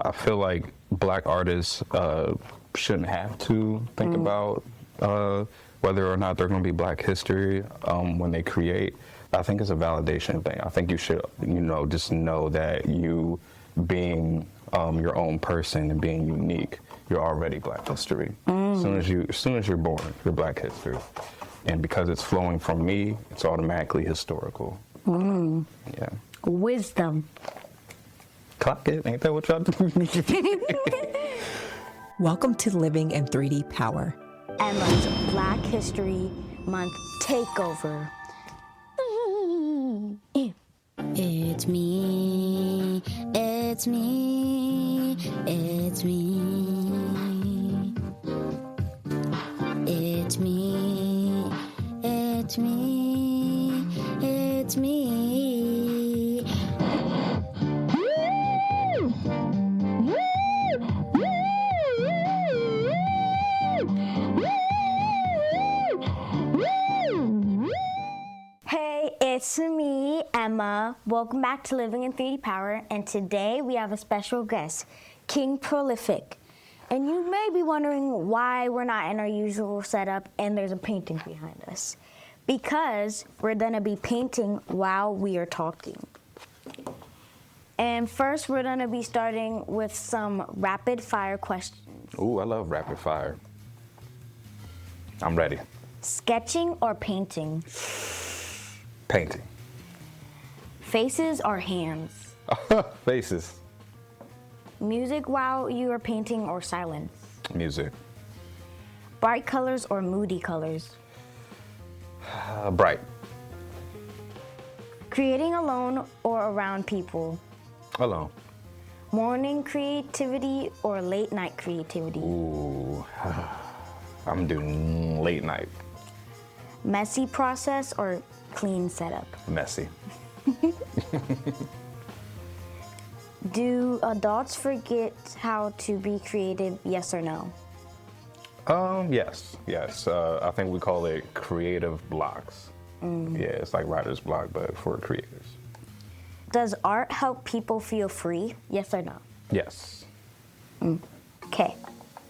I feel like black artists shouldn't have to think about whether or not they're going to be black history when they create. I think it's a validation thing. I think you should, just know that you being your own person and being unique, you're already black history. As soon as you're born, you're black history. And because it's flowing from me, it's automatically historical. Yeah. Wisdom. Clock it, ain't that what y'all do? Welcome to Living in 3D Power. Emma's Black History Month Takeover. It's me, it's me, it's me. It's me, it's me, it's me. Hey, it's me, Emma. Welcome back to Living in 3D Power, and today we have a special guest, King Prolifik. And you may be wondering why we're not in our usual setup and there's a painting behind us. Because we're gonna be painting while we are talking. And first, we're gonna be starting with some rapid fire questions. Ooh, I love rapid fire. I'm ready. Sketching or painting? Painting. Faces or hands? Faces. Music while you are painting or silence? Music. Bright colors or moody colors? Bright. Creating alone or around people? Alone. Morning creativity or late night creativity? Ooh, I'm doing late night. Messy process or clean setup? Messy. Do adults forget how to be creative, yes or no? Yes. I think we call it creative blocks. Yeah, it's like writer's block, but for creators. Does art help people feel free, yes or no? Yes. Okay,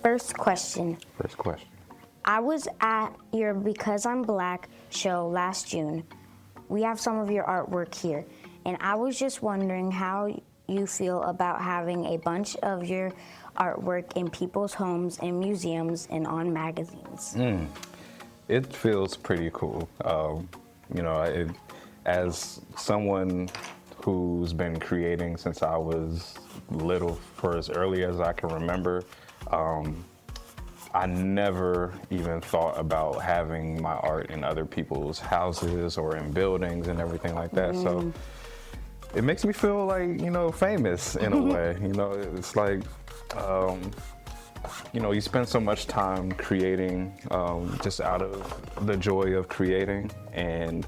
first question. I was at your Because I'm Black show last June. We have some of your artwork here, and I was just wondering how you feel about having a bunch of your artwork in people's homes and museums and on magazines. It feels pretty cool. As someone who's been creating since I was little, for as early as I can remember, I never even thought about having my art in other people's houses or in buildings and everything like that. So it makes me feel like, famous in a way. It's like, you spend so much time creating just out of the joy of creating, and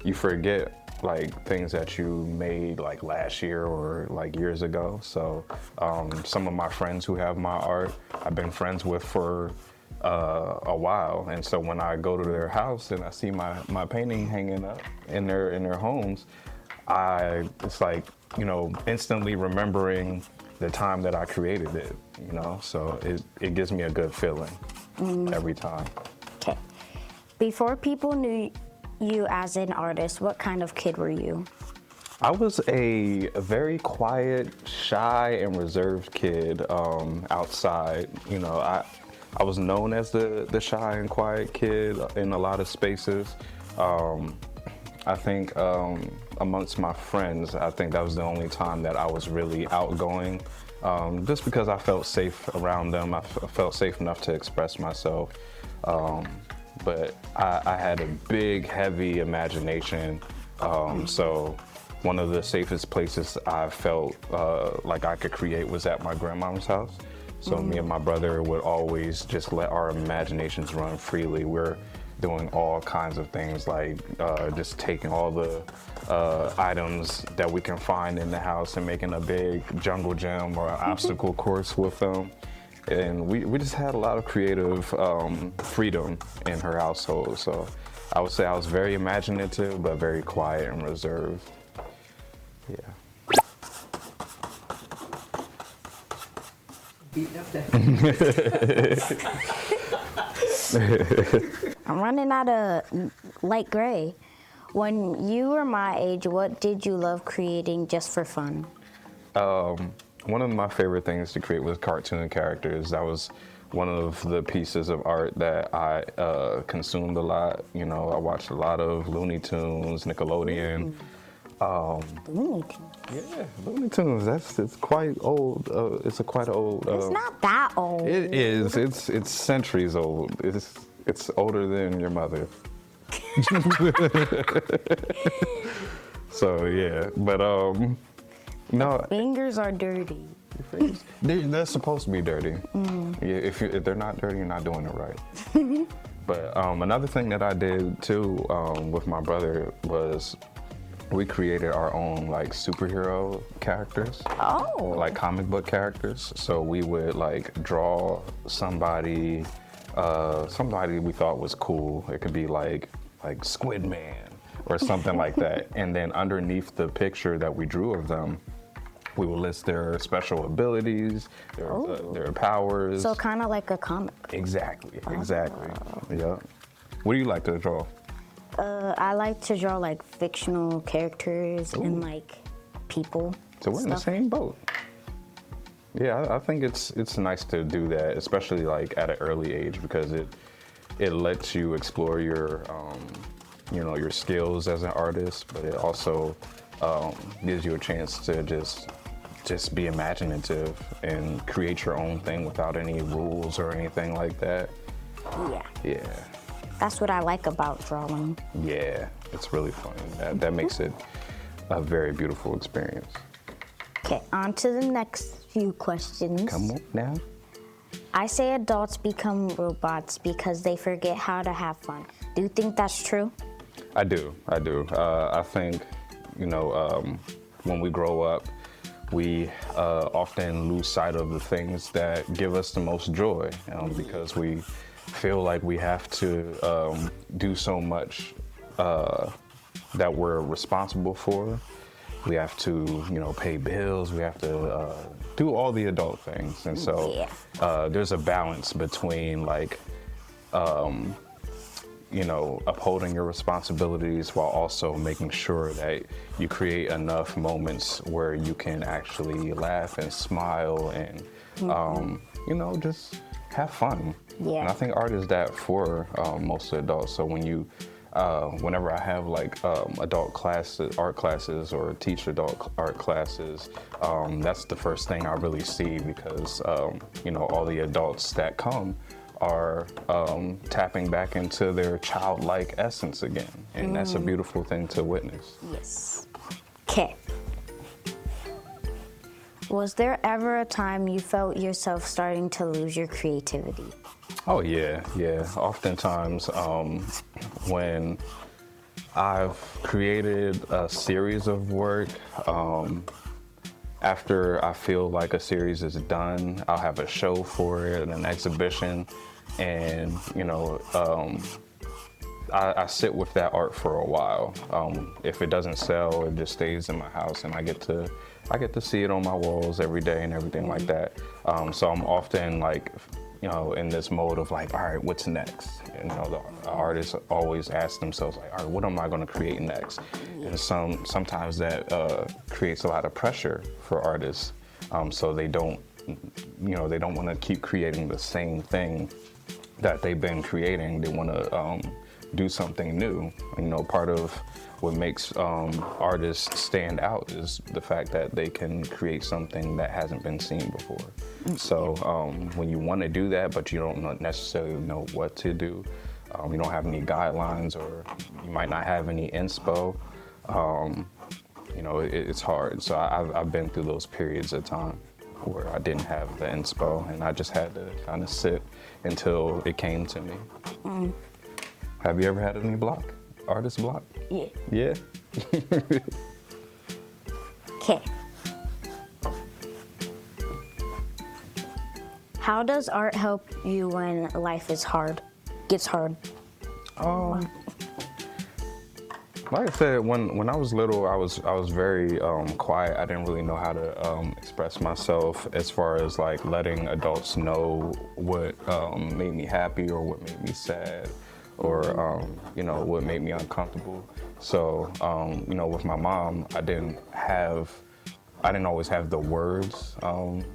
you forget like things that you made like last year or like years ago. So some of my friends who have my art, I've been friends with for a while, and so when I go to their house and I see my painting hanging up in their homes, it's like instantly remembering the time that I created it. So it gives me a good feeling every time. Okay, before people knew you as an artist, what kind of kid were you? I was a very quiet, shy, and reserved kid outside. I was known as the shy and quiet kid in a lot of spaces. I think amongst my friends, I think that was the only time that I was really outgoing, just because I felt safe around them. I felt safe enough to express myself. But I had a big, heavy imagination, so one of the safest places I felt like I could create was at my grandmom's house. So me and my brother would always just let our imaginations run freely. We're doing all kinds of things, like just taking all the items that we can find in the house and making a big jungle gym or an obstacle course with them. And we just had a lot of creative freedom in her household. So I would say I was very imaginative, but very quiet and reserved. Yeah. Beating up that. I'm running out of light gray. When you were my age, what did you love creating just for fun? One of my favorite things to create was cartoon characters. That was one of the pieces of art that I consumed a lot. You know, I watched a lot of Looney Tunes, Nickelodeon. Looney Tunes. Yeah, Looney Tunes. It's quite old. It's a quite old. It's not that old. It is. It's centuries old. It's older than your mother. So yeah, but no. Fingers are dirty. They're supposed to be dirty. Yeah, if they're not dirty, you're not doing it right. But another thing that I did too with my brother was we created our own like superhero characters. Oh. Like comic book characters. So we would like draw somebody we thought was cool. It could be like Squid Man or something like that. And then underneath the picture that we drew of them, we will list their special abilities, their powers. So kind of like a comic. Exactly. Yeah. What do you like to draw? I like to draw like fictional characters and like people. So we're in the same boat. Yeah, I think it's nice to do that, especially like at an early age, because it lets you explore your your skills as an artist, but it also gives you a chance to just be imaginative and create your own thing without any rules or anything like that. Yeah. Yeah. That's what I like about drawing. Yeah, it's really fun. That makes it a very beautiful experience. Okay, on to the next few questions. Come on now. I say adults become robots because they forget how to have fun. Do you think that's true? I do. I think, when we grow up, we often lose sight of the things that give us the most joy because we feel like we have to do so much that we're responsible for. We have to, pay bills. We have to do all the adult things. And so there's a balance between upholding your responsibilities while also making sure that you create enough moments where you can actually laugh and smile and, just have fun. Yeah. And I think art is that for most adults. So whenever I have adult classes, art classes, or teach adult art classes, that's the first thing I really see because, all the adults that come are tapping back into their childlike essence again. And that's a beautiful thing to witness. Yes. Okay. Was there ever a time you felt yourself starting to lose your creativity? Oh, yeah. Oftentimes, when I've created a series of work, after I feel like a series is done, I'll have a show for it, an exhibition, and, I sit with that art for a while. If it doesn't sell, it just stays in my house, and I get to see it on my walls every day and everything like that. So I'm often in this mode of all right, what's next? The artists always ask themselves all right, what am I going to create next? And sometimes that creates a lot of pressure for artists. So they don't want to keep creating the same thing that they've been creating. They want to do something new. Part of what makes artists stand out is the fact that they can create something that hasn't been seen before. So when you want to do that, but you don't necessarily know what to do, you don't have any guidelines, or you might not have any inspo, it's hard. So I've been through those periods of time where I didn't have the inspo, and I just had to kind of sit until it came to me. Have you ever had any block? Artist block? Yeah. Yeah? Okay. How does art help you when life is hard? Gets hard? Like I said, when I was little, I was very quiet. I didn't really know how to express myself as far as like letting adults know what made me happy or what made me sad, or you know, what made me uncomfortable. So you know, with my mom, I didn't always have the words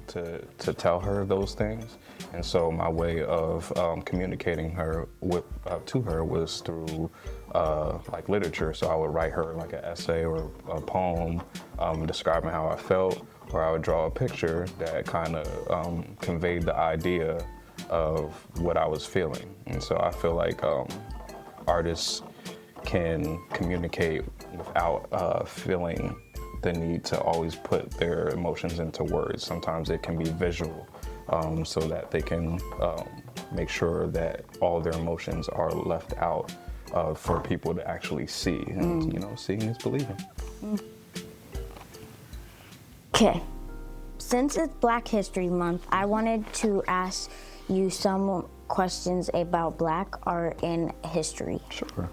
to tell her those things, and so my way of communicating to her was through like literature. So I would write her like an essay or a poem describing how I felt, or I would draw a picture that kind of conveyed the idea of what I was feeling. And so I feel like artists can communicate without feeling the need to always put their emotions into words. Sometimes it can be visual, so that they can make sure that all their emotions are left out for people to actually see. And you know, seeing is believing. Okay. Since it's Black History Month, I wanted to ask you some questions about Black art and history. Sure.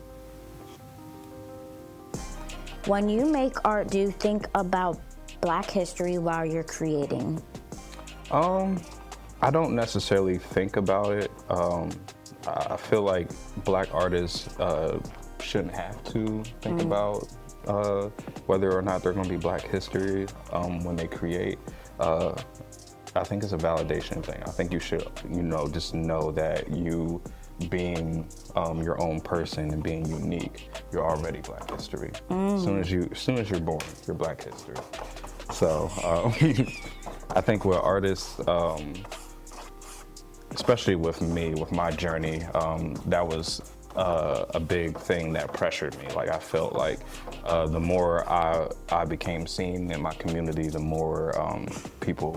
When you make art, do you think about Black history while you're creating? I don't necessarily think about it. I feel like Black artists shouldn't have to think about whether or not they're going to be Black history when they create. I think it's a validation thing. I think you should, you know, just know that you being your own person and being unique, you're already Black history. As soon as you're born, you're Black history. So I think with artists, especially with me, with my journey, that was a big thing that pressured me. Like I felt like the more I became seen in my community, the more people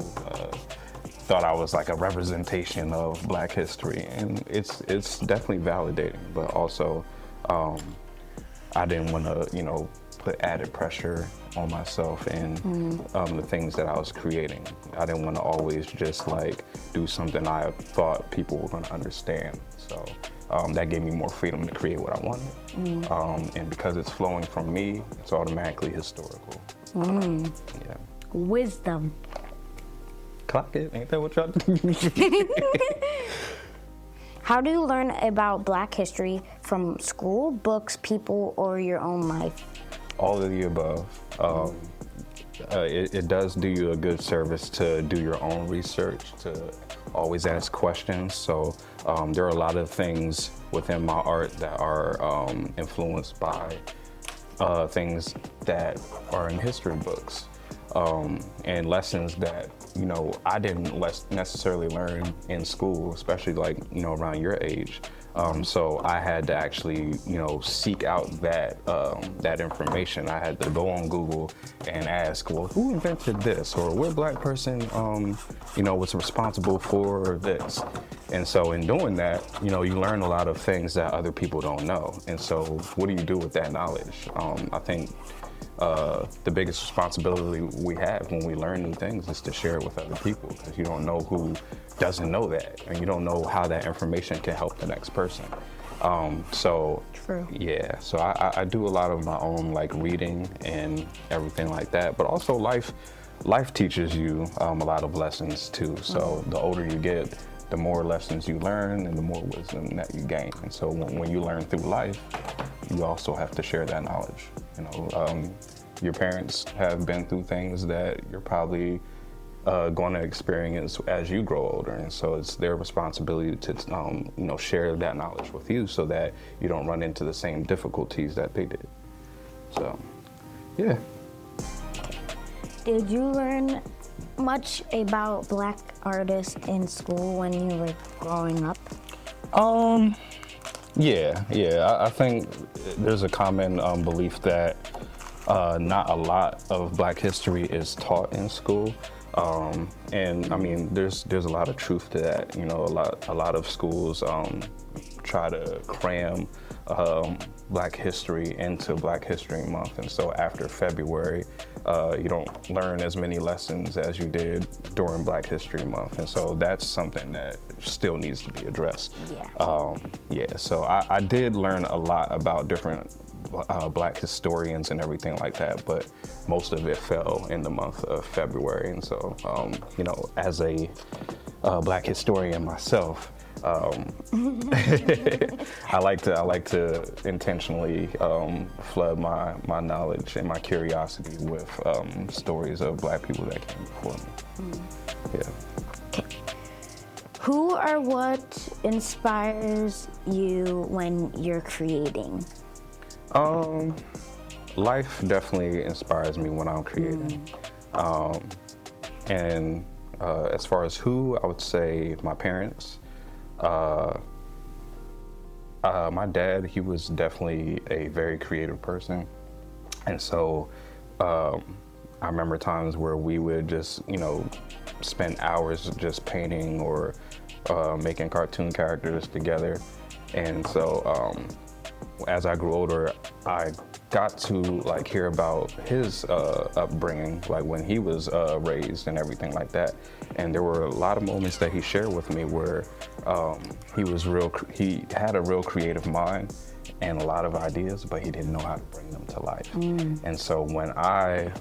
thought I was like a representation of Black history, and it's definitely validating. But also, I didn't want to, you know, put added pressure on myself and the things that I was creating. I didn't want to always just like do something I thought people were going to understand. So that gave me more freedom to create what I wanted. And because it's flowing from me, it's automatically historical. Yeah. Wisdom. Clock it, ain't that what y'all do? How do you learn about Black history? From school, books, people, or your own life? All of the above. It does do you a good service to do your own research, to always ask questions. So there are a lot of things within my art that are influenced by things that are in history books, and lessons that, you know, I didn't necessarily learn in school, especially like, you know, around your age. So I had to actually, you know, seek out that information. I had to go on Google and ask, well, who invented this, or what Black person, you know, was responsible for this. And so in doing that, you know, you learn a lot of things that other people don't know. And so what do you do with that knowledge? I think the biggest responsibility we have when we learn new things is to share it with other people, because you don't know who doesn't know that, and you don't know how that information can help the next person. So True. Yeah, so I do a lot of my own like reading and everything like that, but also life teaches you a lot of lessons too. So the older you get, the more lessons you learn and the more wisdom that you gain. And so when you learn through life, you also have to share that knowledge. You know, your parents have been through things that you're probably going to experience as you grow older, and so it's their responsibility to you know, share that knowledge with you so that you don't run into the same difficulties that they did. So, yeah. Did you learn much about Black artists in school when you were growing up? Yeah. I think there's a common belief that not a lot of Black history is taught in school. And I mean, there's a lot of truth to that. You know, a lot of schools try to cram Black history into Black History Month, and so after February, you don't learn as many lessons as you did during Black History Month, and so that's something that still needs to be addressed. Yeah. So I did learn a lot about different Black historians and everything like that, but most of it fell in the month of February. And so, you know, as a Black historian myself, I like to intentionally flood my knowledge and my curiosity with stories of Black people that came before me. Yeah. Okay. Who or what inspires you when you're creating? Life definitely inspires me when I'm creating. And as far as who, I would say my parents. My dad, he was definitely a very creative person. And so I remember times where we would just, you know, spend hours just painting or making cartoon characters together. And so as I grew older, I got to like hear about his upbringing, like when he was raised and everything like that. And there were a lot of moments that he shared with me where he had a real creative mind and a lot of ideas, but he didn't know how to bring them to life. And so when I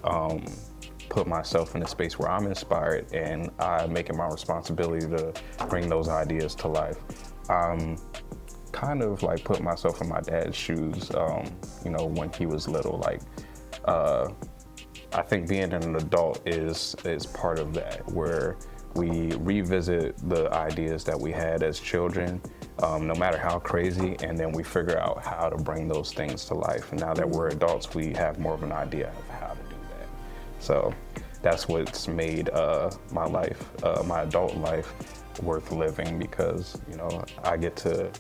put myself in a space where I'm inspired and I make it my responsibility to bring those ideas to life, kind of like put myself in my dad's shoes, you know, when he was little. Like, I think being an adult is part of that, where we revisit the ideas that we had as children, no matter how crazy, and then we figure out how to bring those things to life. And now that we're adults, we have more of an idea of how to do that. So that's what's made my life, my adult life, worth living, because, you know, I get to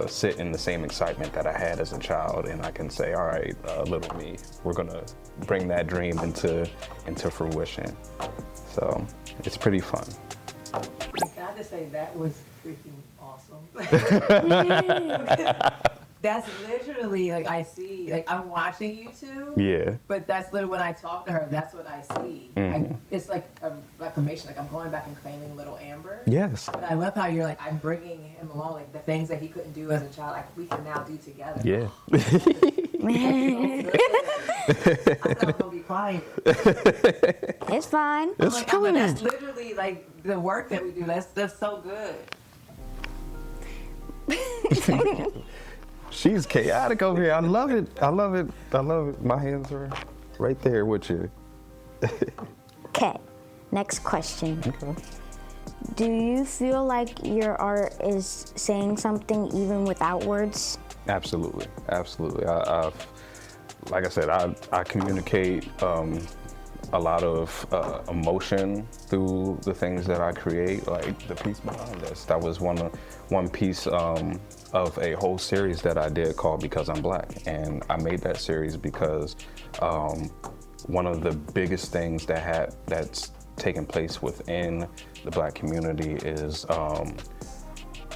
sit in the same excitement that I had as a child, and I can say, all right, little me, we're gonna bring that dream into fruition. So it's pretty fun. I gotta say that was freaking awesome. That's literally, like, I see, like, I'm watching you two. Yeah. But that's literally when I talk to her, that's what I see. It's like a reclamation, like I'm going back and claiming little Amber. Yes. But I love how you're like, I'm bringing him along, like the things that he couldn't do as a child, like we can now do together. Yeah. I thought I was gonna be crying. It's fine. It's Like, fun. that's literally like the work that we do. That's so good. She's chaotic over here. I love it. I love it. I love it. My hands are right there with you. Okay, next question. Okay. Do you feel like your art is saying something even without words? Absolutely. Absolutely. Like I said, I communicate a lot of emotion through the things that I create, like the piece behind us. That was one piece of a whole series that I did called Because I'm Black. And I made that series because one of the biggest things that's taken place within the Black community is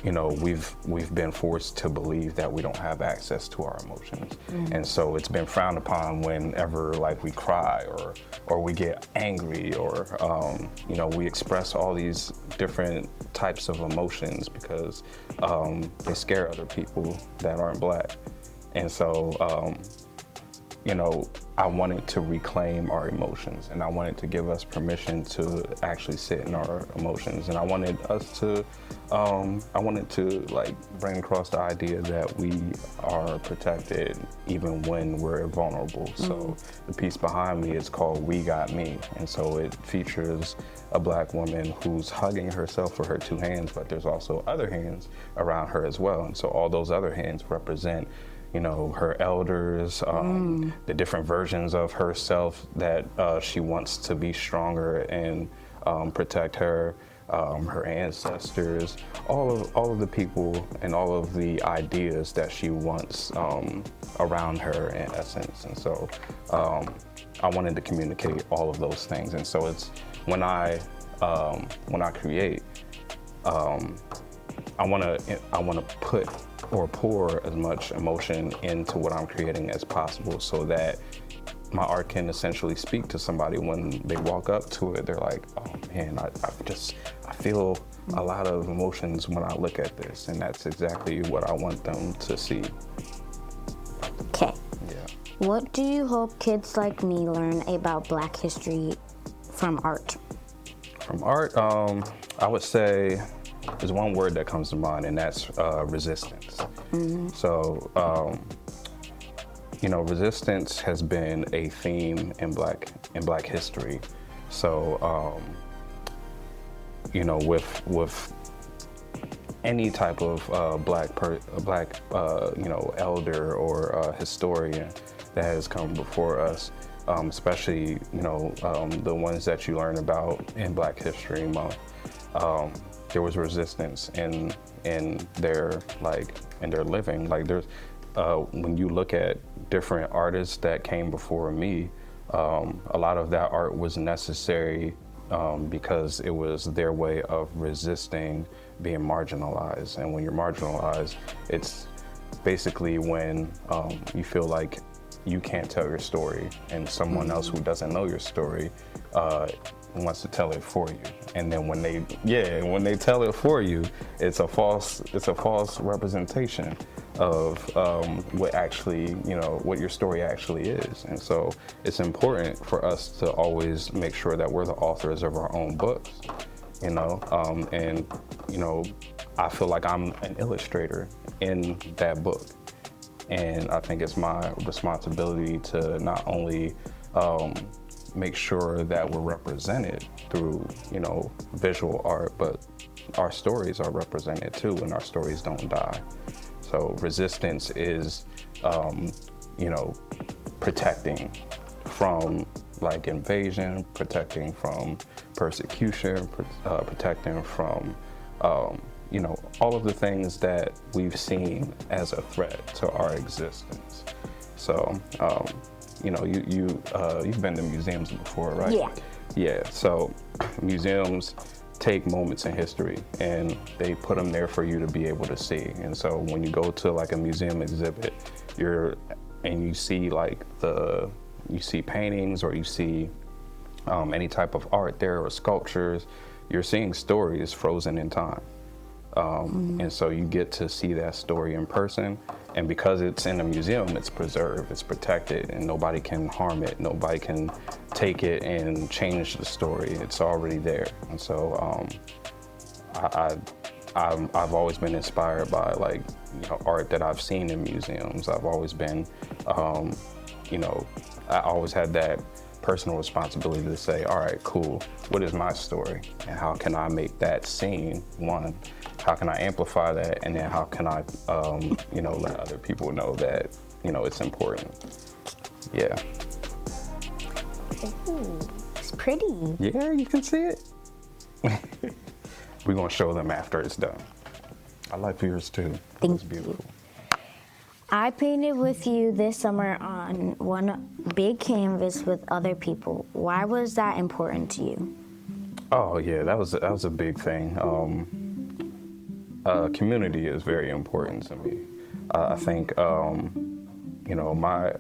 you know, we've been forced to believe that we don't have access to our emotions. And so it's been frowned upon whenever, like, we cry or we get angry or you know, we express all these different types of emotions because they scare other people that aren't Black. And so you know, I wanted to reclaim our emotions, and I wanted to give us permission to actually sit in our emotions, and I wanted to like bring across the idea that we are protected even when we're vulnerable. So the piece behind me is called We Got Me, and so it features a Black woman who's hugging herself with her two hands, but there's also other hands around her as well, and so all those other hands represent, you know, her elders, the different versions of herself that she wants to be stronger and protect her, her ancestors, all of the people and all of the ideas that she wants around her in essence. And so I wanted to communicate all of those things. And so it's when I create, I want to put or pour as much emotion into what I'm creating as possible, so that my art can essentially speak to somebody when they walk up to it. They're like, oh man, I feel a lot of emotions when I look at this, and that's exactly what I want them to see. Okay. What do you hope kids like me learn about Black history from art? From art, I would say there's one word that comes to mind, and that's resistance. So, resistance has been a theme in Black history. So, with any type of black elder or historian that has come before us, especially the ones that you learn about in Black History Month. There was resistance in their living. Like there's when you look at different artists that came before me, a lot of that art was necessary because it was their way of resisting being marginalized. And when you're marginalized, it's basically when you feel like you can't tell your story, and someone else who doesn't know your story wants to tell it for you. And then when they tell it for you, it's a false representation of what your story actually is. And so it's important for us to always make sure that we're the authors of our own books, and I feel like I'm an illustrator in that book. And I think it's my responsibility to not only make sure that we're represented through, visual art, but our stories are represented too, and our stories don't die. So resistance is, protecting from invasion, protecting from persecution, protecting from, all of the things that we've seen as a threat to our existence. So, you've been to museums before, right? Yeah. Yeah, so museums take moments in history and they put them there for you to be able to see. And so when you go to a museum exhibit, you see paintings, or you see any type of art there, or sculptures, you're seeing stories frozen in time. And so you get to see that story in person, and because it's in a museum, it's preserved, it's protected, and nobody can harm it, nobody can take it and change the story. It's already there. And so I've always been inspired by art that I've seen in museums. I've always been, I always had that personal responsibility to say, all right, cool, what is my story? And how can I make that scene, one, how can I amplify that? And then how can I, let other people know that, it's important. Yeah. Ooh, it's pretty. Yeah, you can see it. We're gonna show them after it's done. I like yours too. It's beautiful. I painted with you this summer on one big canvas with other people. Why was that important to you? Oh yeah, that was a big thing. Community is very important to me. I think my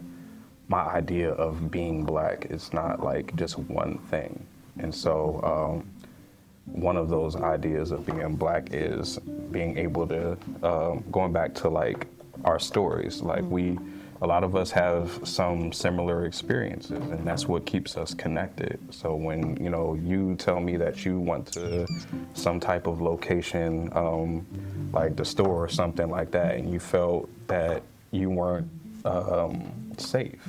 idea of being Black is not just one thing, and so one of those ideas of being Black is being able to going back to our stories. A lot of us have some similar experiences, and that's what keeps us connected. So when you tell me that you went to some type of location, like the store or something like that, and you felt that you weren't safe,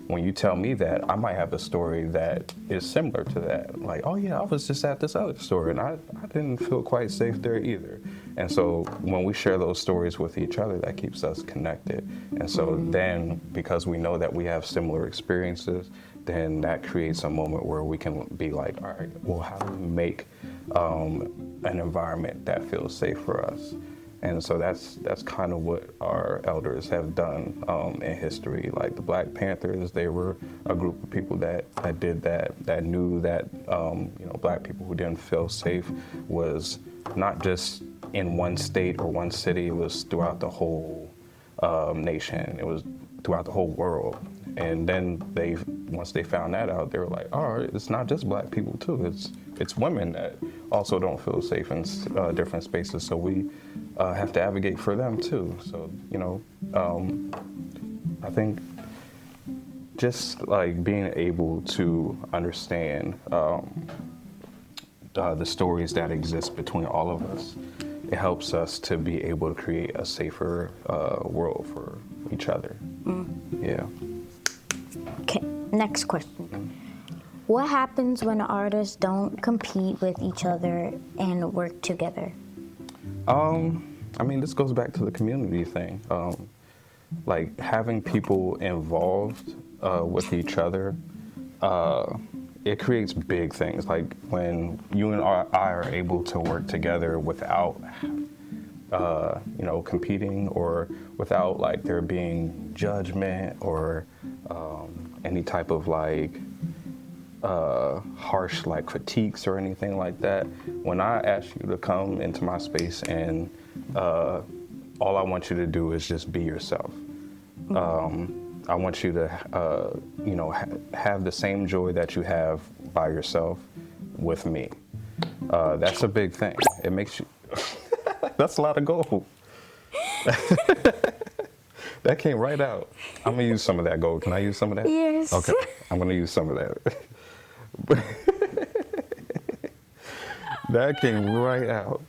when you tell me that, I might have a story that is similar to that. Like, oh yeah, I was just at this other store and I didn't feel quite safe there either. And so when we share those stories with each other, that keeps us connected. And so then, because we know that we have similar experiences, then that creates a moment where we can be like, all right, well, how do we make an environment that feels safe for us? And so that's kind of what our elders have done in history. Like the Black Panthers, they were a group of people that did that knew that Black people who didn't feel safe was not just in one state or one city, it was throughout the whole nation. It was throughout the whole world. And then once they found that out, they were like, all right, it's not just Black people too. It's women that also don't feel safe in different spaces. So we have to advocate for them too. So I think just like being able to understand the stories that exist between all of us. It helps us to be able to create a safer world for each other. Yeah. Okay, next question. What happens when artists don't compete with each other and work together? I mean, this goes back to the community thing. Like having people involved with each other, it creates big things. Like when you and I are able to work together without, competing, or without like there being judgment or any type of like harsh like critiques or anything like that. When I ask you to come into my space and all I want you to do is just be yourself. I want you to, have the same joy that you have by yourself with me. That's a big thing. It makes you, that's a lot of gold. That came right out. I'm gonna use some of that gold. Can I use some of that? Yes. Okay, I'm gonna use some of that. That came right out.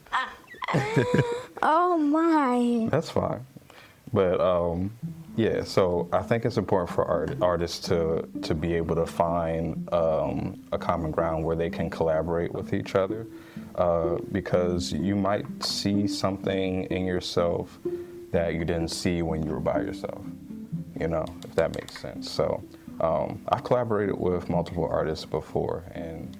Oh my. That's fine. But yeah, so I think it's important for artists to be able to find a common ground where they can collaborate with each other, because you might see something in yourself that you didn't see when you were by yourself, if that makes sense. So I've collaborated with multiple artists before, and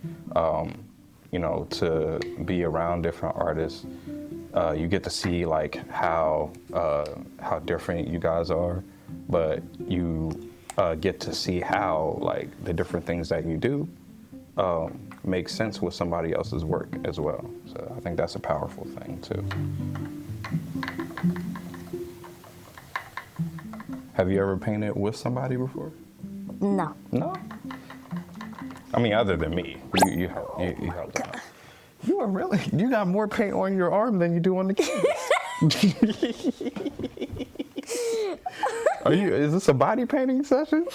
to be around different artists, you get to see like how different you guys are, but you get to see how like the different things that you do make sense with somebody else's work as well. So I think that's a powerful thing too. Have you ever painted with somebody before? No. No? I mean, other than me. You helped out. You got more paint on your arm than you do on the canvas. Is this a body painting session?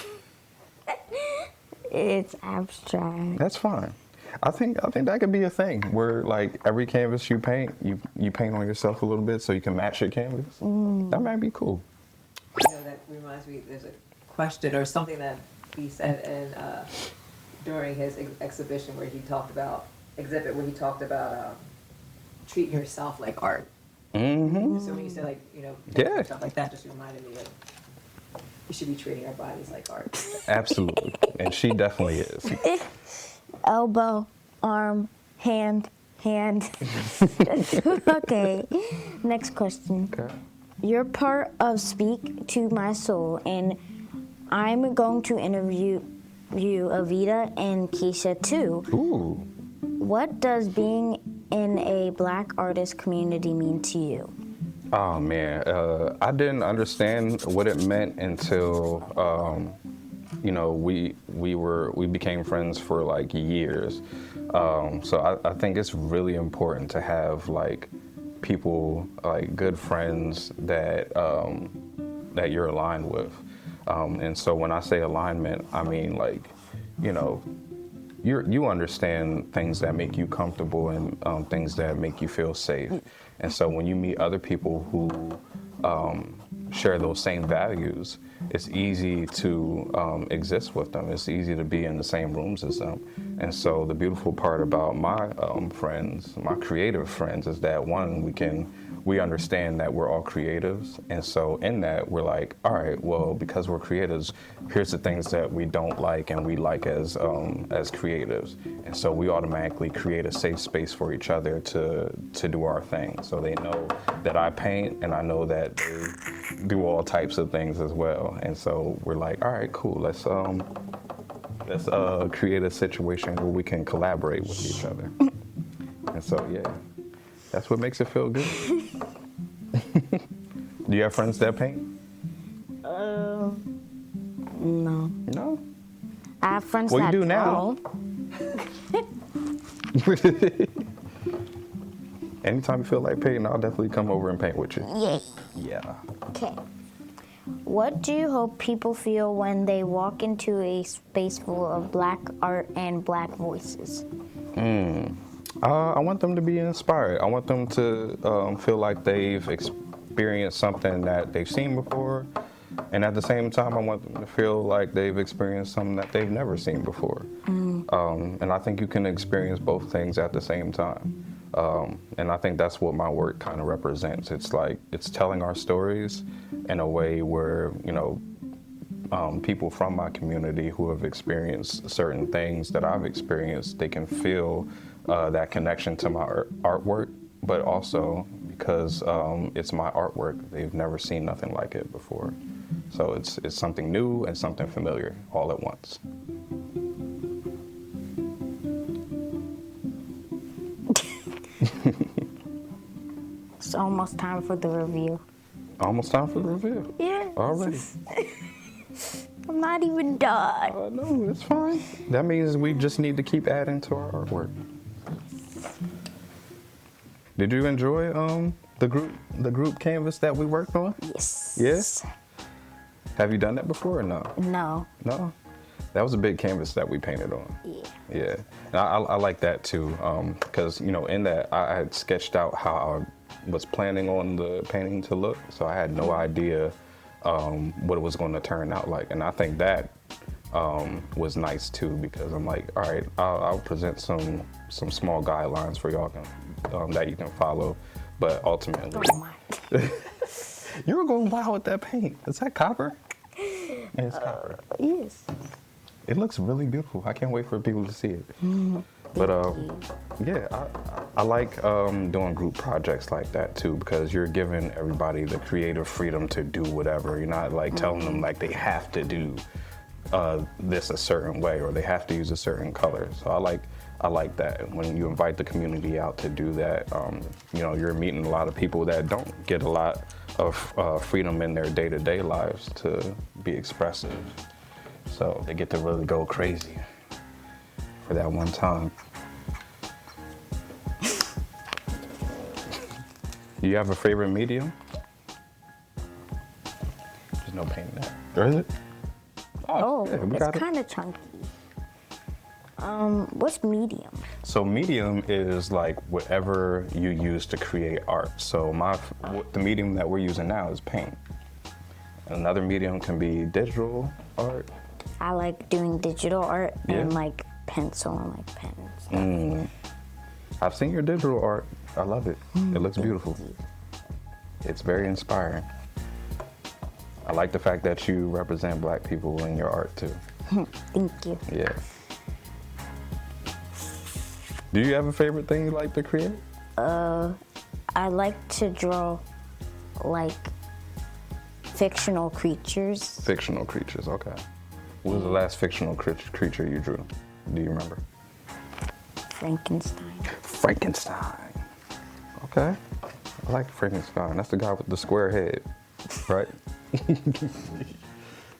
It's abstract. That's fine. I think that could be a thing where like every canvas you paint, you paint on yourself a little bit so you can match your canvas. That might be cool. That reminds me, there's a question or something that he said during his exhibition where he talked about treating yourself like art. Mm-hmm. So when you say Yeah. stuff like that, just reminded me of we should be treating our bodies like art. Absolutely. And she definitely is. Elbow, arm, hand. Okay, next question. Okay. You're part of Speak to My Soul, and I'm going to interview you, Avita and Keisha too. Ooh. What does being in a Black artist community mean to you? Oh man, I didn't understand what it meant until we became friends for like years. So I think it's really important to have like people, like good friends that that you're aligned with. And so when I say alignment, I mean like, you understand things that make you comfortable and things that make you feel safe. And so when you meet other people who share those same values, it's easy to exist with them. It's easy to be in the same rooms as them. And so the beautiful part about my friends, my creative friends, is that one, we understand that we're all creatives. And so in that, we're like, all right, well, because we're creatives, here's the things that we don't like and we like as creatives. And so we automatically create a safe space for each other to do our thing. So they know that I paint and I know that they do all types of things as well. And so we're like, all right, cool, let's create a situation where we can collaborate with each other. And so, yeah, that's what makes it feel good. Do you have friends that paint? No. No? I have friends Well, that you do now. Anytime you feel like painting, I'll definitely come over and paint with you. Yay. Yeah. Okay. What do you hope people feel when they walk into a space full of Black art and Black voices? I want them to be inspired. I want them to feel like they've experienced something that they've seen before. And at the same time, I want them to feel like they've experienced something that they've never seen before. And I think you can experience both things at the same time. And I think that's what my work kind of represents. It's like, it's telling our stories in a way where, you know, people from my community who have experienced certain things that I've experienced, they can feel that connection to my artwork, but also because it's my artwork, they've never seen nothing like it before. So it's something new and something familiar all at once. It's almost time for the review. Almost time for the review. Yeah. Already. I'm not even done. No, it's fine. That means we just need to keep adding to our artwork. Did you enjoy the group canvas that we worked on? Yes. Yes. Have you done that before or no? No. No. That was a big canvas that we painted on. Yeah. Yeah. And I like that too, because you know in that I had sketched out how I was planning on the painting to look, so I had no idea what it was going to turn out like, and I think that was nice too, because I'm like, all right, I'll present some small guidelines for y'all that you can follow, but ultimately, Oh my. you were going wild with that paint. Is that copper? It's copper. Yes. It looks really beautiful. I can't wait for people to see it. But yeah, I like doing group projects like that too, because you're giving everybody the creative freedom to do whatever. You're not like telling them like they have to do this a certain way or they have to use a certain color. So I like that. When you invite the community out to do that, you know, you're meeting a lot of people that don't get a lot of freedom in their day-to-day lives to be expressive. So they get to really go crazy for that one time. Do you have a favorite medium? There's no paint in that. Or is it? Oh, yeah, we it's got it. kind of chunky. What's medium? So medium is like whatever you use to create art. So the medium that we're using now is paint. Another medium can be digital art. I like doing digital art and Yeah. like pencil and like pen and stuff. I've seen your digital art. I love it. It looks beautiful. It's very inspiring. I like the fact that you represent Black people in your art too. Thank you. Yeah. Do you have a favorite thing you like to create? I like to draw like fictional creatures. Fictional creatures, okay. What was the last fictional creature you drew? Do you remember? Frankenstein. Frankenstein. Okay. I like Frankenstein. That's the guy with the square head, right?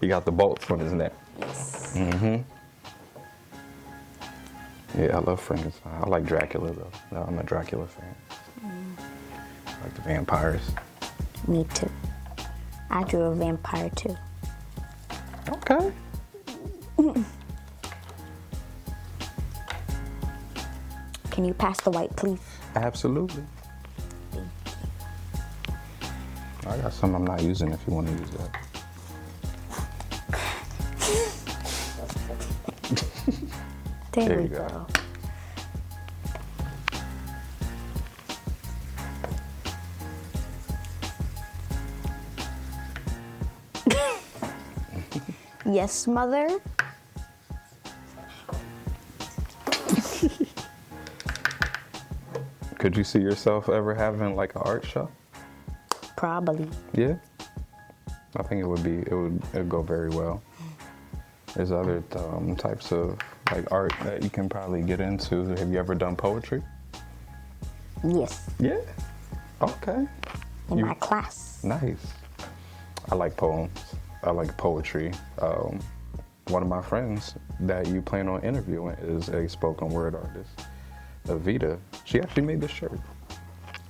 He got the bolts on his neck. Yes. Yeah, I love Frankenstein. I like Dracula though. No, I'm a Dracula fan. I like the vampires. Me too. I drew a vampire too. Okay. Can you pass the white, please? Absolutely. I got some I'm not using if you want to use that. There we you go. Yes, mother. Could you see yourself ever having like an art show? Probably. Yeah. I think it would go very well. There's other types of like art that you can probably get into. Have you ever done poetry? Yes. Yeah. Okay. In You- my class. Nice. I like poems. I like poetry. One of my friends that you plan on interviewing is a spoken word artist, Avita. She actually made this shirt.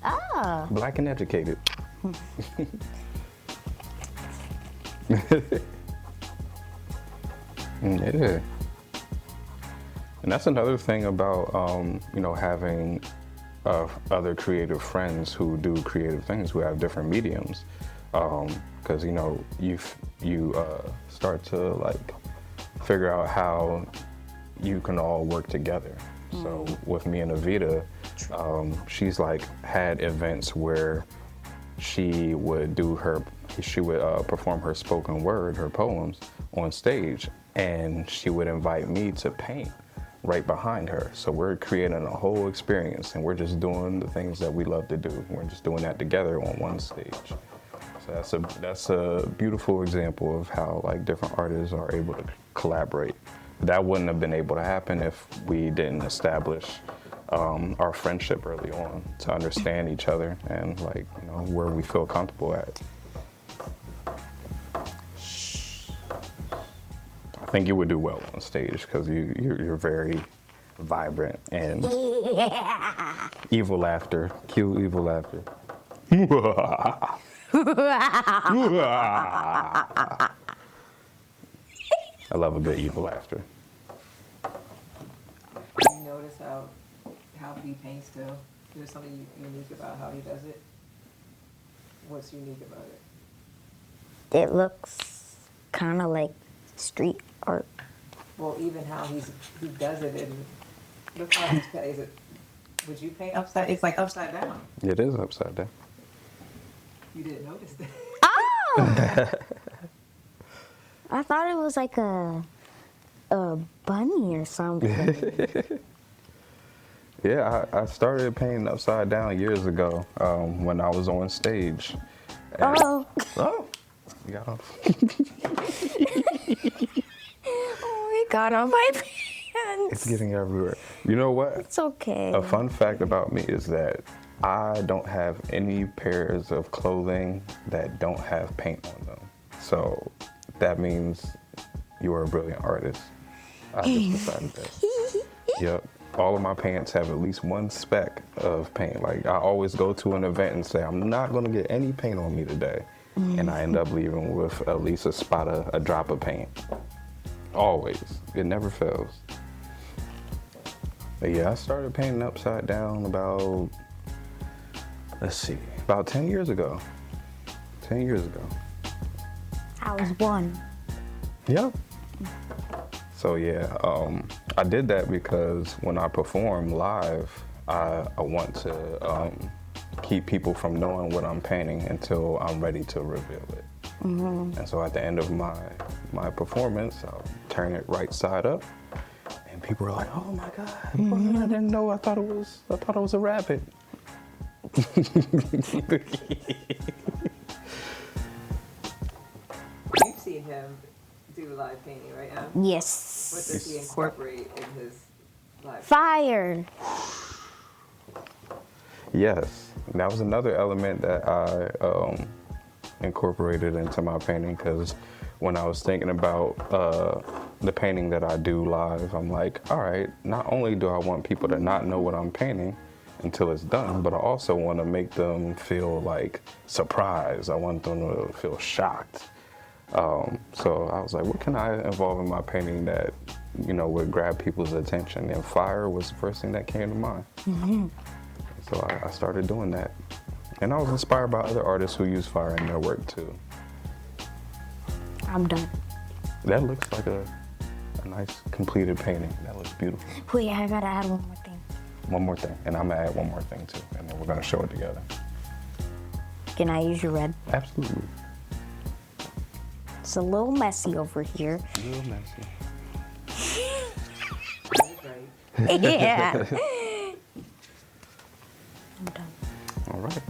Ah. Black and educated. Yeah. And that's another thing about, having other creative friends who do creative things, who have different mediums. Because, you start to, like, figure out how you can all work together. So with me and Avita, she's, like, had events where she would perform her spoken word, her poems, on stage, and she would invite me to paint right behind her. So we're creating a whole experience, and we're just doing the things that we love to do. We're just doing that together on one stage. So that's a beautiful example of how, like, different artists are able to collaborate. That wouldn't have been able to happen if we didn't establish our friendship early on, to understand each other and, like, where we feel comfortable at. I think you would do well on stage because you're very vibrant and evil laughter, cute evil laughter. I love a good evil laughter. You notice how he paints too? There's something unique about how he does it? What's unique about it? It looks kind of like street art. Well, even how he does it, and look how he's is it. Would you paint upside? It's like upside down. It is upside down. You didn't notice that. Oh! I thought it was like a bunny or something. Yeah, I started painting upside down years ago when I was on stage. And, Oh, you got off. it got on my pants. It's getting everywhere. You know what? It's okay. A fun fact about me is that I don't have any pairs of clothing that don't have paint on them. So that means you are a brilliant artist. I just decided that. Yep. All of my pants have at least one speck of paint. Like, I always go to an event and say, I'm not going to get any paint on me today. And I end up leaving with at least a drop of paint. Always. It never fails. But yeah, I started painting upside down about 10 years ago. 10 years ago. I was one. Yep. So yeah, I did that because when I perform live, I want to keep people from knowing what I'm painting until I'm ready to reveal it. Mm-hmm. And so at the end of my performance, I'll turn it right side up, and people are like, "Oh my God, mm-hmm. I didn't know. I thought it was a rabbit." You've seen him do live painting, right? Yes. What does he incorporate in his live? Fire. Yes, and that was another element that I incorporated into my painting, because when I was thinking about the painting that I do live, I'm like, all right, not only do I want people to not know what I'm painting until it's done, but I also want to make them feel like surprised. I want them to feel shocked. So I was like, what can I involve in my painting that, would grab people's attention? And fire was the first thing that came to mind. Mm-hmm. So I started doing that. And I was inspired by other artists who use fire in their work too. I'm done. That looks like a nice completed painting. That looks beautiful. Wait, I gotta add one more thing. One more thing, and I'm gonna add one more thing too, and then we're gonna show it together. Can I use your red? Absolutely. It's a little messy over here. A little messy. Right. Yeah. I'm done. All right.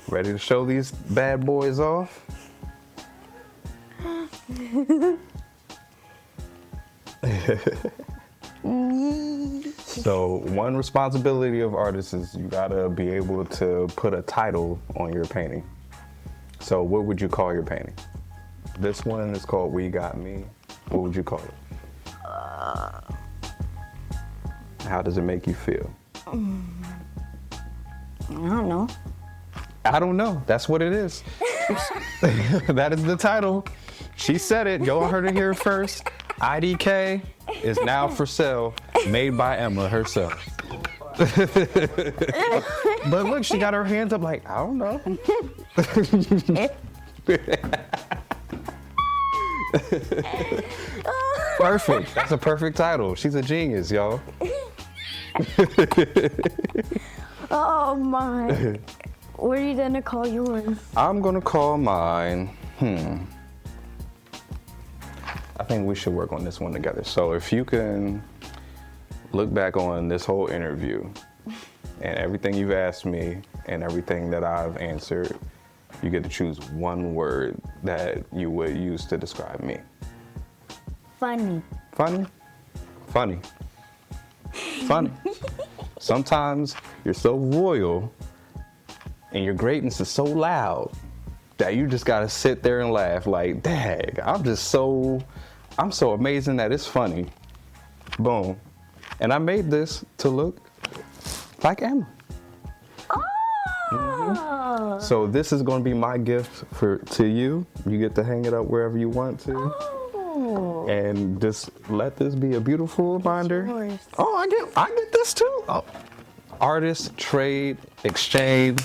Ready to show these bad boys off? So one responsibility of artists is you gotta be able to put a title on your painting. So what would you call your painting? This one is called We Got Me. What would you call it? How does it make you feel? I don't know. I don't know. That's what it is. That is the title. She said it. Y'all heard it here first. IDK is now for sale, made by Emma herself. But look, she got her hands up like, I don't know. Perfect. That's a perfect title. She's a genius, y'all. Oh my. What are you gonna call yours? I'm gonna call mine, I think we should work on this one together. So if you can look back on this whole interview and everything you've asked me and everything that I've answered, you get to choose one word that you would use to describe me. Funny. Funny? Funny. Funny. Sometimes you're so royal and your greatness is so loud that you just gotta sit there and laugh like, dang, I'm so amazing that it's funny. Boom. And I made this to look like Emma. Oh. So this is gonna be my gift to you. You get to hang it up wherever you want to. Oh. And just let this be a beautiful reminder. Yours. Oh, I get this too. Oh. Artist, trade, exchange,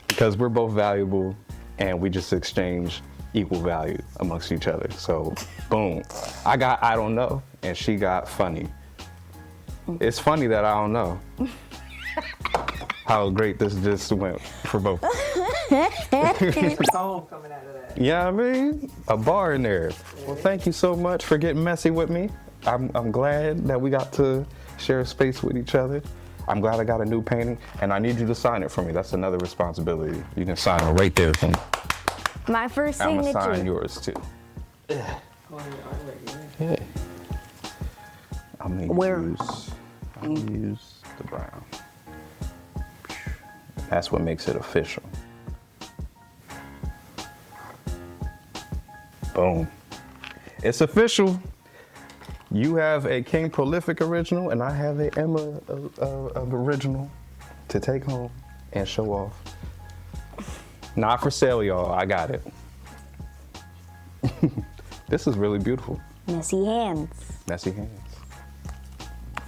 because we're both valuable and we just exchange equal value amongst each other. So, boom. I got I don't know, and she got funny. It's funny that I don't know how great this just went for both. Poem coming out of that. Yeah, I mean, a bar in there. Well, thank you so much for getting messy with me. I'm glad that we got to share a space with each other. I'm glad I got a new painting, and I need you to sign it for me. That's another responsibility. You can sign it right there for me. My first I'm signature. gonna sign yours too. Oh, your artwork, yeah. Yeah. I'm gonna use the brown. That's what makes it official. Boom. It's official. You have a King Prolifik original, and I have a Emma original to take home and show off. Not for sale, y'all. I got it. This is really beautiful. Messy hands. Messy hands.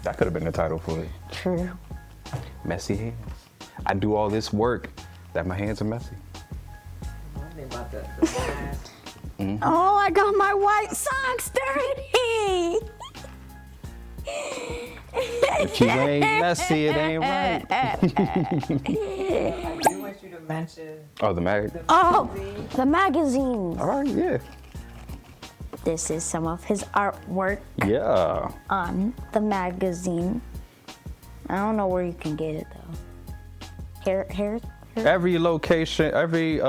That could have been the title for it. True. Messy hands. I do all this work that my hands are messy. One thing about the mask. Mm-hmm. Oh, I got my white socks dirty. If you ain't messy, it ain't right. I do want you to mention Oh, the mag. Oh, the magazines. All right, yeah. This is some of his artwork Yeah. on the magazine. I don't know where you can get it though. Here. Every location, every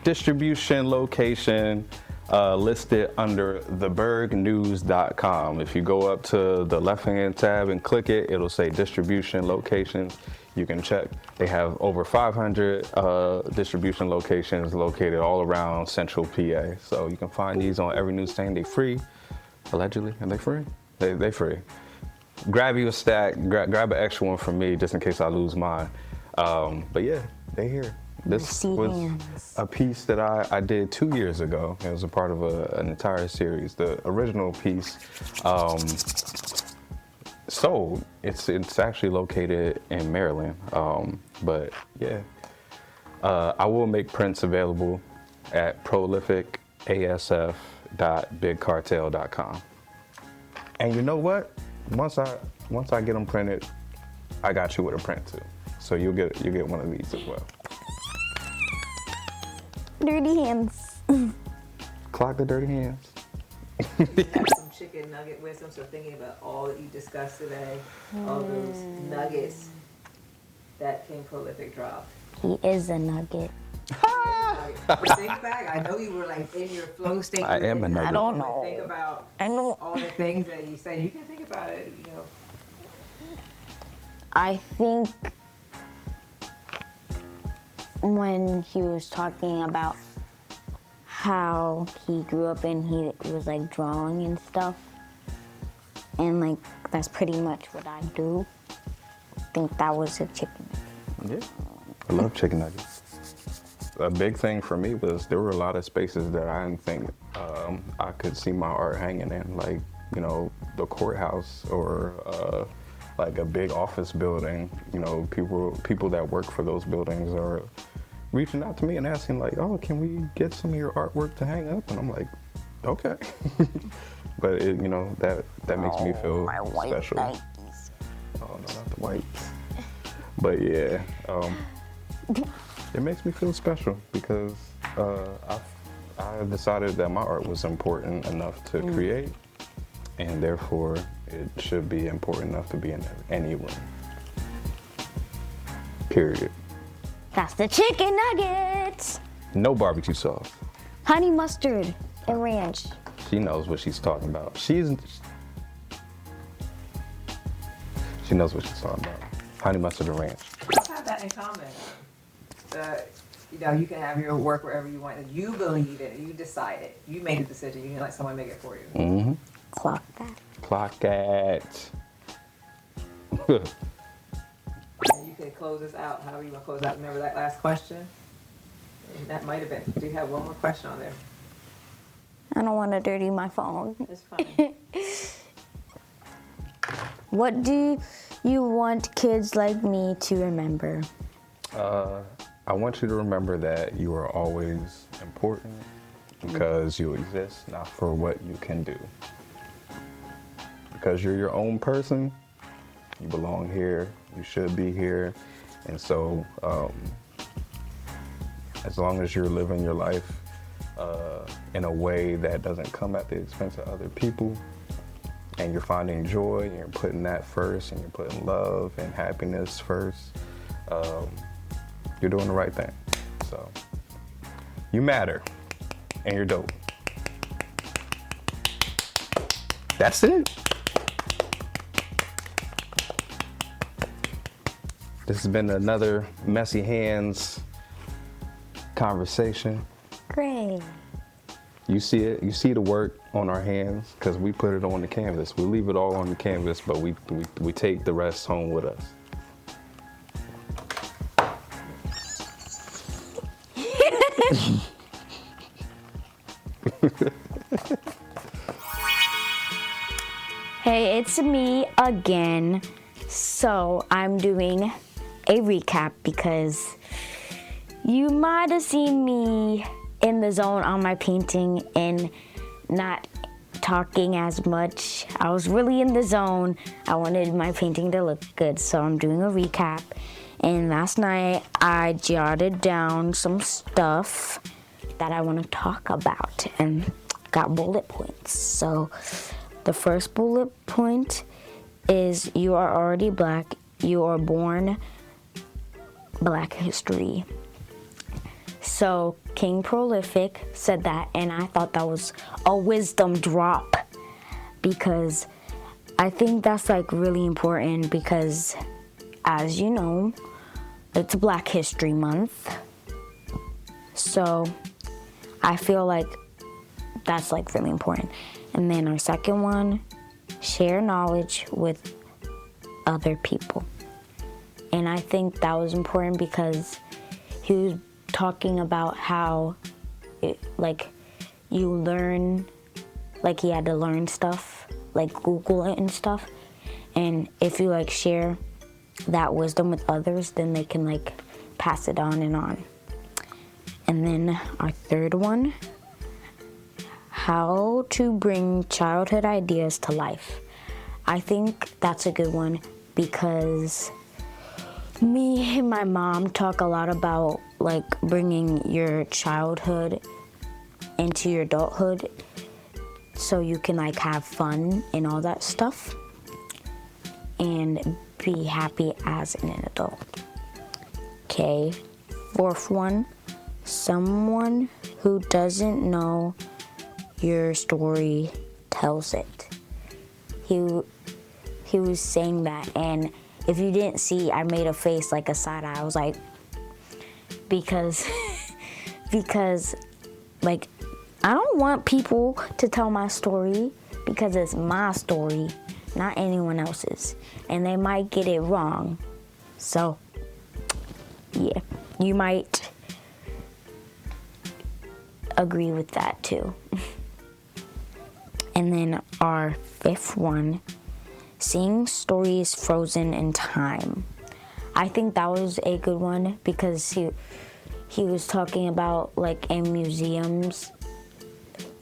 distribution location listed under thebergnews.com. If you go up to the left-hand tab and click it, it'll say distribution locations. You can check. They have over 500 distribution locations located all around Central PA. So you can find these on every newsstand. They free, allegedly. Are they free? They free. Grab you a stack. Grab an extra one from me just in case I lose mine. But yeah, they here. This was a piece that I did 2 years ago. It was a part of an entire series. The original piece sold. It's actually located in Maryland. But yeah, I will make prints available at prolificasf.bigcartel.com. And you know what? Once I get them printed, I got you with a print too. So you'll get one of these as well. Dirty hands. Clock the dirty hands. some chicken nugget wisdom. So thinking about all that you discussed today, all those nuggets that King Prolifik dropped. He is a nugget. But think back. I know you were like in your flow state. I am a nugget. I don't know. Think about I know. all the things that you said. You can think about it. You know. I think when he was talking about how he grew up and he was like drawing and stuff, and like that's pretty much what I do. I think that was a chicken nugget. Yeah. I love chicken nuggets. a big thing for me was there were a lot of spaces that I didn't think I could see my art hanging in, like, you know, the courthouse or like a big office building. You know, people that work for those buildings are reaching out to me and asking like, oh, can we get some of your artwork to hang up? And I'm like, okay. But it, you know, that makes me feel special. Nikes. Oh no, not the whites. But yeah, it makes me feel special because I decided that my art was important enough to create, and therefore it should be important enough to be in any room. Period. That's the chicken nuggets. No barbecue sauce. Honey mustard and ranch. She knows what she's talking about. She knows what she's talking about. Honey mustard and ranch. Let's have that in common. That, you know, you can have your work wherever you want. You believe it. You decide it. You made the decision. You can let someone make it for you. Mm-hmm. Clock that. Clock it. And you can close this out however you want to close out. Remember that last question? And that might have been. Do you have one more question on there? I don't want to dirty my phone. It's fine. What do you want kids like me to remember? I want you to remember that you are always important because you exist, not for what you can do. Because you're your own person, you belong here, you should be here, and so as long as you're living your life in a way that doesn't come at the expense of other people, and you're finding joy, and you're putting that first, and you're putting love and happiness first, you're doing the right thing. So, you matter, and you're dope. That's it. This has been another Messy Hands conversation. Great. You see it, you see the work on our hands because we put it on the canvas. We leave it all on the canvas, but we take the rest home with us. Hey, it's me again. So I'm doing a recap because you might have seen me in the zone on my painting and not talking as much. I was really in the zone. I wanted my painting to look good, so I'm doing a recap. And last night I jotted down some stuff that I want to talk about and got bullet points. So the first bullet point is you are already black. You are born Black history. So King Prolifik said that, and I thought that was a wisdom drop because I think that's like really important because, as you know, it's Black History Month. So I feel like that's like really important. And then our second one, share knowledge with other people. And I think that was important because he was talking about how like you learn, like he had to learn stuff, like Google it and stuff. And if you like share that wisdom with others, then they can like pass it on and on. And then our third one, how to bring childhood ideas to life. I think that's a good one because me and my mom talk a lot about like bringing your childhood into your adulthood so you can like have fun and all that stuff and be happy as an adult. Okay, fourth one, someone who doesn't know your story tells it. He was saying that, and if you didn't see, I made a face like a side eye. I was like, because like I don't want people to tell my story because it's my story, not anyone else's, and they might get it wrong. So yeah, you might agree with that too. And then our 5th one, seeing stories frozen in time. I think that was a good one because he was talking about like in museums,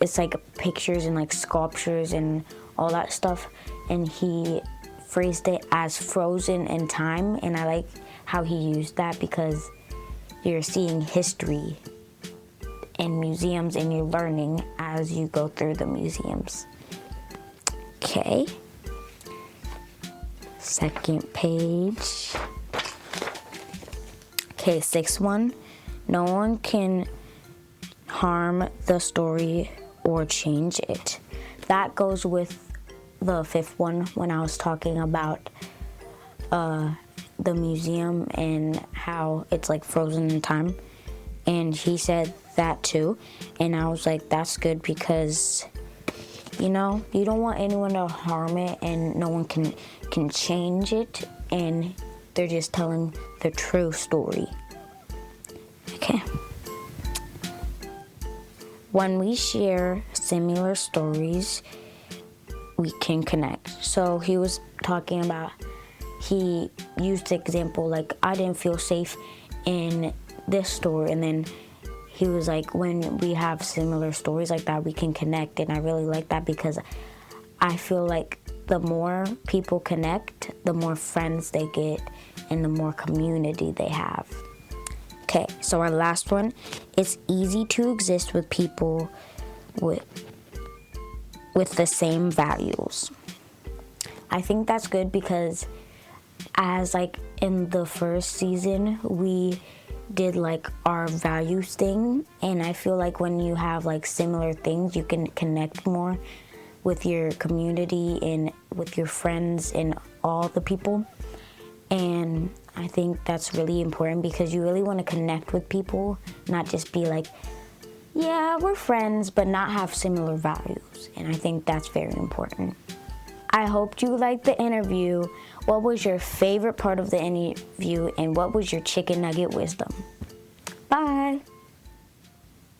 it's like pictures and like sculptures and all that stuff, and he phrased it as frozen in time, and I like how he used that because you're seeing history in museums and you're learning as you go through the museums. Okay. Second page. Okay, 6th one. No one can harm the story or change it. That goes with the 5th one when I was talking about the museum and how it's like frozen in time. And he said that too. And I was like, that's good because, you know, you don't want anyone to harm it and no one can change it. And they're just telling the true story. Okay. When we share similar stories, we can connect. So he was talking about, he used the example like, I didn't feel safe in this store, and then he was like, when we have similar stories like that, we can connect. And I really like that because I feel like the more people connect, the more friends they get and the more community they have. Okay, so our last one, it's easy to exist with people with the same values. I think that's good because as like in the first season, we did like our values thing, and I feel like when you have like similar things, you can connect more with your community and with your friends and all the people. And I think that's really important because you really want to connect with people, not just be like, yeah, we're friends, but not have similar values. And I think that's very important. I hope you liked the interview. What was your favorite part of the interview, and what was your chicken nugget wisdom? Bye.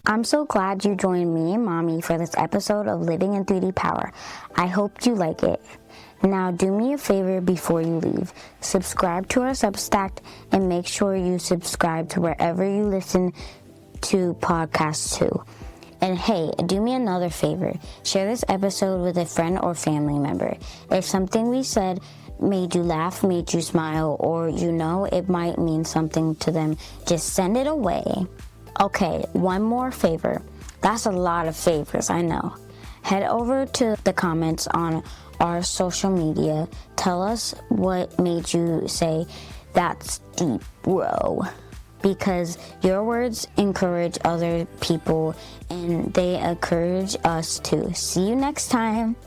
I'm so glad you joined me and Mommy for this episode of Living in 3D Power. I hope you like it. Now do me a favor before you leave. Subscribe to our Substack and make sure you subscribe to wherever you listen to podcasts too. And hey, do me another favor. Share this episode with a friend or family member. If something we said made you laugh, made you smile, or you know it might mean something to them, just send it away. Okay, one more favor. That's a lot of favors, I know. Head over to the comments on our social media. Tell us what made you say, that's deep, bro. Because your words encourage other people and they encourage us too. See you next time.